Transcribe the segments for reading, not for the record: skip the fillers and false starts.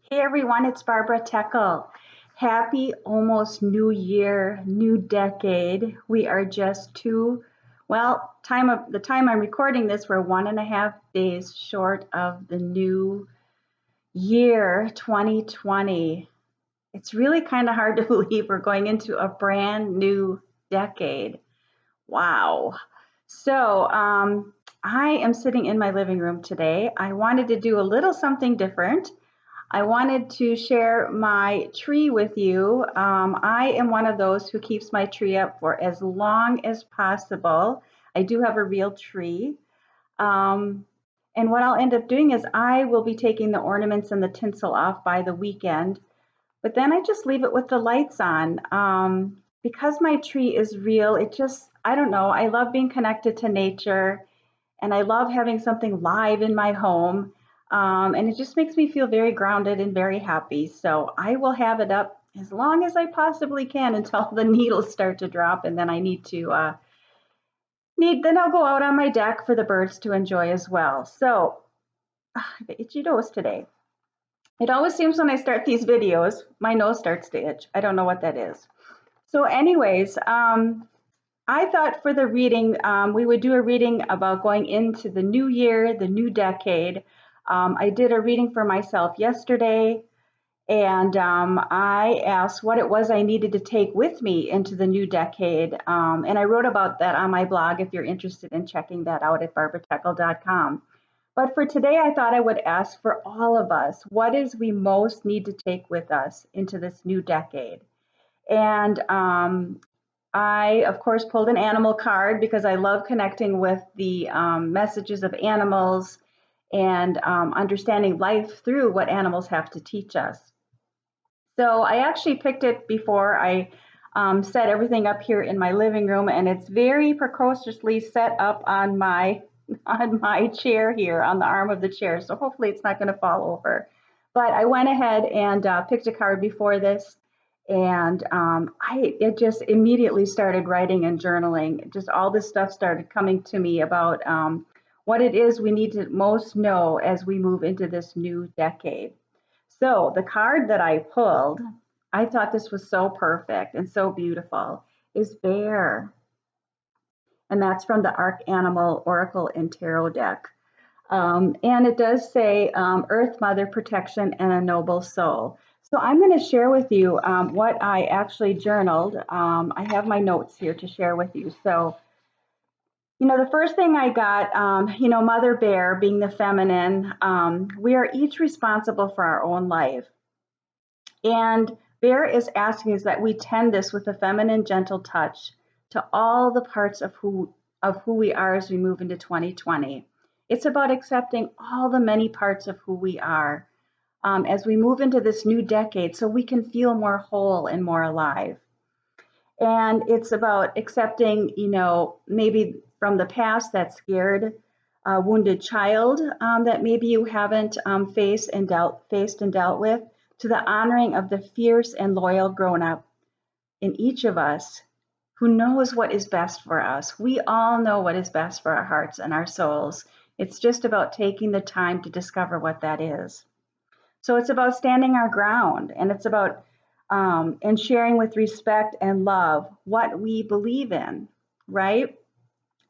Hey everyone, it's Barbara Teckle. Happy almost new year, new decade. We are just the time I'm recording this, we're 1.5 days short of the new year 2020. It's really kind of hard to believe we're going into a brand new decade. Wow. So, I am sitting in my living room today. I wanted to do a little something different. I wanted to share my tree with you. I am one of those who keeps my tree up for as long as possible. I do have a real tree. Um, and what I'll end up doing is I will be taking the ornaments and the tinsel off by the weekend, but then I just leave it with the lights on. Because my tree is real, I don't know, I love being connected to nature and I love having something live in my home. And it just makes me feel very grounded and very happy. So I will have it up as long as I possibly can until the needles start to drop, and then then I'll go out on my deck for the birds to enjoy as well. So I have an itchy nose today. It always seems when I start these videos, my nose starts to itch. I don't know what that is. So, anyways, I thought for the reading, we would do a reading about going into the new year, the new decade. I did a reading for myself yesterday, and I asked what it was I needed to take with me into the new decade. And I wrote about that on my blog if you're interested in checking that out at barbarateckle.com. But for today, I thought I would ask for all of us, what is we most need to take with us into this new decade? And I, of course, pulled an animal card because I love connecting with the messages of animals and understanding life through what animals have to teach us. So I actually picked it before I set everything up here in my living room, and it's very precociously set up on my on my chair here, on the arm of the chair. So hopefully it's not going to fall over. But I went ahead and picked a card before this, and it just immediately started writing and journaling. Just all this stuff started coming to me about what it is we need to most know as we move into this new decade. So the card that I pulled, I thought this was so perfect and so beautiful, is Bear. And that's from the Arc Animal Oracle and Tarot deck. And it does say Earth Mother Protection and a Noble Soul. So I'm going to share with you what I actually journaled. I have my notes here to share with you. So, the first thing I got, Mother Bear being the feminine, we are each responsible for our own life. And Bear is asking us that we tend this with a feminine, gentle touch to all the parts of who we are as we move into 2020. It's about accepting all the many parts of who we are as we move into this new decade so we can feel more whole and more alive. And it's about accepting, maybe from the past that scared, wounded child that maybe you haven't faced and dealt with, to the honoring of the fierce and loyal grown up in each of us who knows what is best for us. We all know what is best for our hearts and our souls. It's just about taking the time to discover what that is. So it's about standing our ground, and it's about and sharing with respect and love what we believe in, right?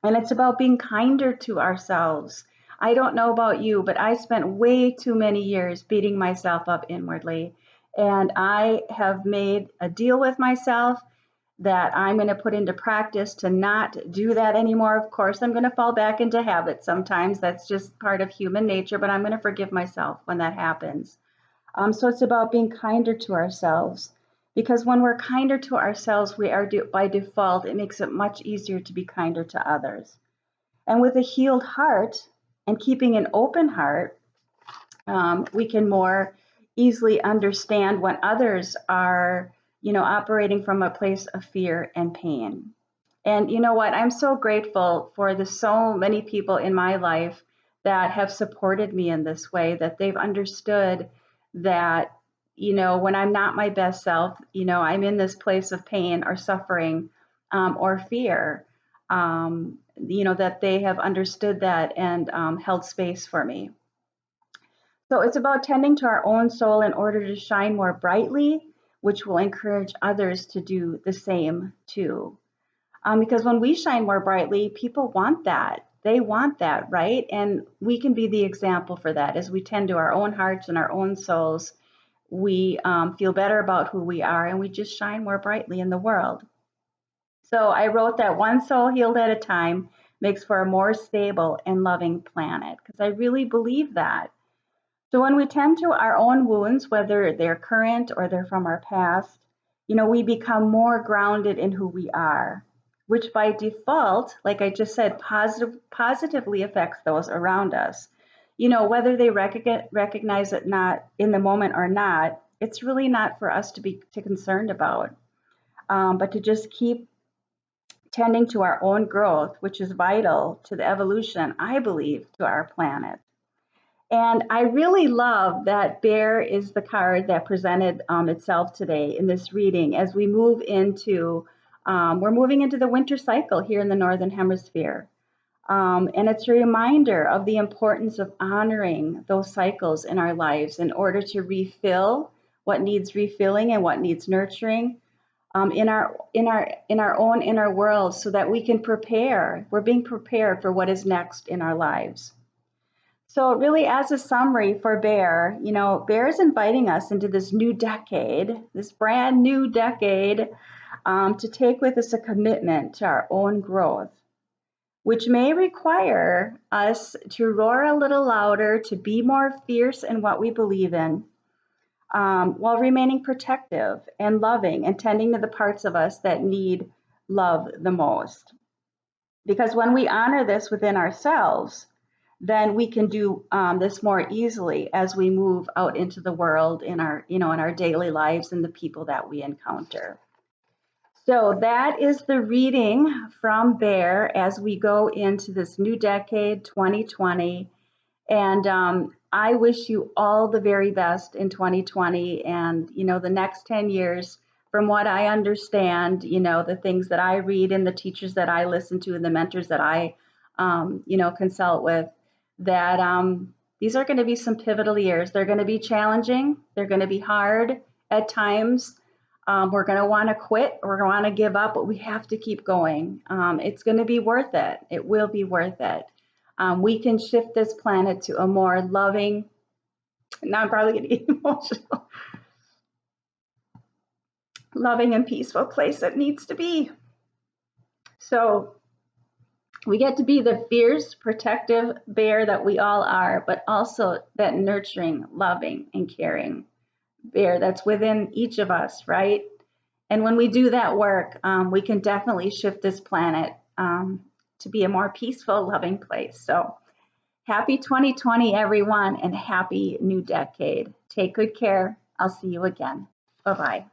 And it's about being kinder to ourselves. I don't know about you, but I spent way too many years beating myself up inwardly. And I have made a deal with myself that I'm going to put into practice to not do that anymore. Of course, I'm going to fall back into habits sometimes. That's just part of human nature, but I'm going to forgive myself when that happens. So it's about being kinder to ourselves, because when we're kinder to ourselves, we are by default, it makes it much easier to be kinder to others. And with a healed heart and keeping an open heart, we can more easily understand when others are, operating from a place of fear and pain. And you know what? I'm so grateful for the so many people in my life that have supported me in this way, that they've understood that, when I'm not my best self, I'm in this place of pain or suffering or fear, that they have understood that and held space for me. So it's about tending to our own soul in order to shine more brightly, which will encourage others to do the same too. Because when we shine more brightly, people want that. They want that, right? And we can be the example for that. As we tend to our own hearts and our own souls, we feel better about who we are, and we just shine more brightly in the world. So I wrote that one soul healed at a time makes for a more stable and loving planet, because I really believe that. So when we tend to our own wounds, whether they're current or they're from our past, we become more grounded in who we are, which by default, like I just said, positively affects those around us. Whether they recognize it not in the moment or not, it's really not for us to be too concerned about, but to just keep tending to our own growth, which is vital to the evolution, I believe, to our planet. And I really love that bear is the card that presented itself today in this reading as we move into, we're moving into the winter cycle here in the Northern Hemisphere. And it's a reminder of the importance of honoring those cycles in our lives in order to refill what needs refilling and what needs nurturing in our own inner world, so that we can prepare. We're being prepared for what is next in our lives. So really, as a summary for Bear, Bear is inviting us into this new decade, this brand new decade, to take with us a commitment to our own growth, which may require us to roar a little louder, to be more fierce in what we believe in, while remaining protective and loving and tending to the parts of us that need love the most. Because when we honor this within ourselves, then we can do this more easily as we move out into the world in our daily lives and the people that we encounter. So that is the reading from Bear as we go into this new decade, 2020. And I wish you all the very best in 2020 and, the next 10 years. From what I understand, the things that I read and the teachers that I listen to and the mentors that I, consult with, that these are going to be some pivotal years. They're going to be challenging. They're going to be hard at times. We're going to want to quit. We're going to want to give up, but we have to keep going. It's going to be worth it. It will be worth it. We can shift this planet to a more loving, now I'm probably going to get emotional, loving and peaceful place it needs to be. So we get to be the fierce, protective bear that we all are, but also that nurturing, loving, and caring bear that's within each of us, right? And when we do that work, we can definitely shift this planet to be a more peaceful, loving place. So happy 2020, everyone, and happy new decade. Take good care. I'll see you again. Bye-bye.